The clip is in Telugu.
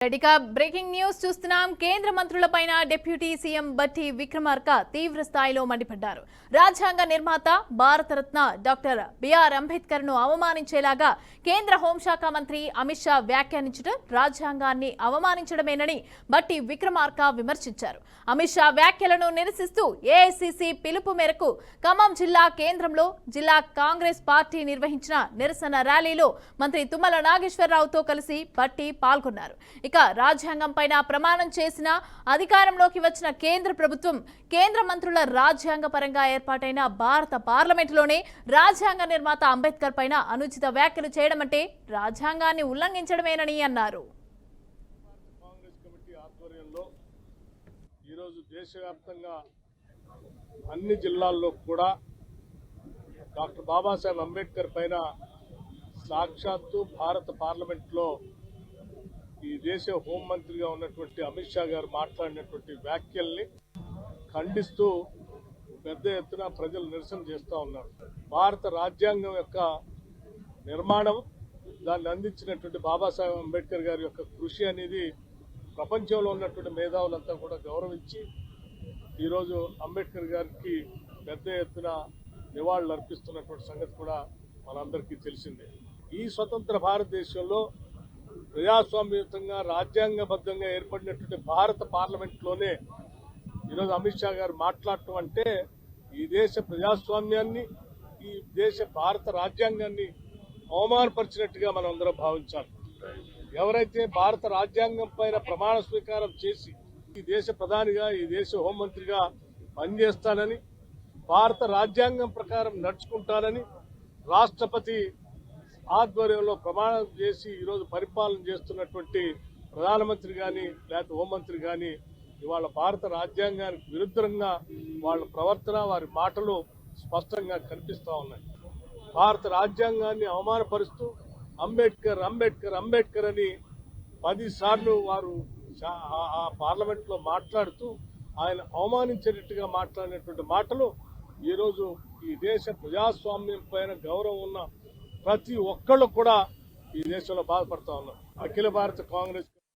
బ్రేకింగ్ న్యూస్ చూస్తున్నాం. కేంద్ర మంత్రులపైన డిప్యూటీ సీఎం బట్టి విక్రమార్క తీవ్ర స్థాయిలో మండిపడ్డారు. రాజ్యాంగ నిర్మాత భారతరత్న డాక్టర్ బిఆర్ అంబేద్కర్ ను అవమానించేలాగా కేంద్ర హోంశాఖ మంత్రి అమిత్ షా వ్యాఖ్యానించడం రాజ్యాంగాన్ని అవమానించడమేనని బట్టి విక్రమార్క విమర్శించారు. అమిత్ షా వ్యాఖ్యలను నిరసిస్తూ ఏఐసీసీ పిలుపు మేరకు ఖమ్మం జిల్లా కేంద్రంలో జిల్లా కాంగ్రెస్ పార్టీ నిర్వహించిన నిరసన ర్యాలీలో మంత్రి తుమ్మల నాగేశ్వరరావుతో కలిసి బట్టి పాల్గొన్నారు. ఇక రాజ్యాంగం పైన ప్రమాణం చేసిన అధికారంలోకి వచ్చిన కేంద్ర ప్రభుత్వం కేంద్ర మంత్రుల రాజ్యాంగ పరంగా ఏర్పాటైన భారత పార్లమెంటులోనే రాజ్యాంగ నిర్మాత అంబేద్కర్ పైన అనుచిత వ్యాఖ్యలు చేయడం అంటే రాజ్యాంగాన్ని ఉల్లంఘించడమేనని అన్నారు. కాంగ్రెస్ కమిటీ ఆధ్వర్యంలో ఈరోజు దేశవ్యాప్తంగా అన్ని జిల్లాల్లో కూడా డాక్టర్ బాబాసాహెబ్ అంబేద్కర్ పైన సాక్షాత్తు భారత పార్లమెంట్లో ఈ దేశ హోంమంత్రిగా ఉన్నటువంటి అమిత్ షా గారు మాట్లాడినటువంటి వ్యాఖ్యల్ని ఖండిస్తూ పెద్ద ఎత్తున ప్రజలు నిరసన చేస్తూ ఉన్నారు. భారత రాజ్యాంగం యొక్క నిర్మాణం, దాన్ని అందించినటువంటి బాబాసాహెబ్ అంబేద్కర్ గారి యొక్క కృషి అనేది ప్రపంచంలో ఉన్నటువంటి మేధావులంతా కూడా గౌరవించి ఈరోజు అంబేద్కర్ గారికి పెద్ద ఎత్తున నివాళులు అర్పిస్తున్నటువంటి సంగతి కూడా మనందరికీ తెలిసిందే. ఈ స్వతంత్ర భారతదేశంలో ప్రజాస్వామ్యయుతంగా రాజ్యాంగబద్ధంగా ఏర్పడినటువంటి భారత పార్లమెంట్లోనే ఈరోజు అమిత్ షా గారు మాట్లాడటం అంటే ఈ దేశ ప్రజాస్వామ్యాన్ని, ఈ దేశ భారత రాజ్యాంగాన్ని అవమానపరిచినట్టుగా మనం అందరం భావించాలి. ఎవరైతే భారత రాజ్యాంగం పైన ప్రమాణ స్వీకారం చేసి ఈ దేశ ప్రధానిగా, ఈ దేశ హోంమంత్రిగా పనిచేస్తానని, భారత రాజ్యాంగం ప్రకారం నడుచుకుంటానని రాష్ట్రపతి ఆధ్వర్యంలో ప్రమాణం చేసి ఈరోజు పరిపాలన చేస్తున్నటువంటి ప్రధానమంత్రి కానీ లేకపోతే హోంమంత్రి కానీ ఇవాళ భారత రాజ్యాంగానికి విరుద్ధంగా వాళ్ళ ప్రవర్తన, వారి మాటలు స్పష్టంగా కనిపిస్తూ ఉన్నాయి. భారత రాజ్యాంగాన్ని అవమానపరుస్తూ అంబేద్కర్ అంబేద్కర్ అంబేద్కర్ అని 10 సార్లు వారు ఆ పార్లమెంట్లో మాట్లాడుతూ ఆయన అవమానించేటట్టుగా మాట్లాడినటువంటి మాటలు ఈరోజు ఈ దేశ ప్రజాస్వామ్యం పైన గౌరవం ఉన్న ప్రతి ఒక్కళ్ళు కూడా ఈ దేశంలో బాధపడతా ఉన్నారు. అఖిల భారత కాంగ్రెస్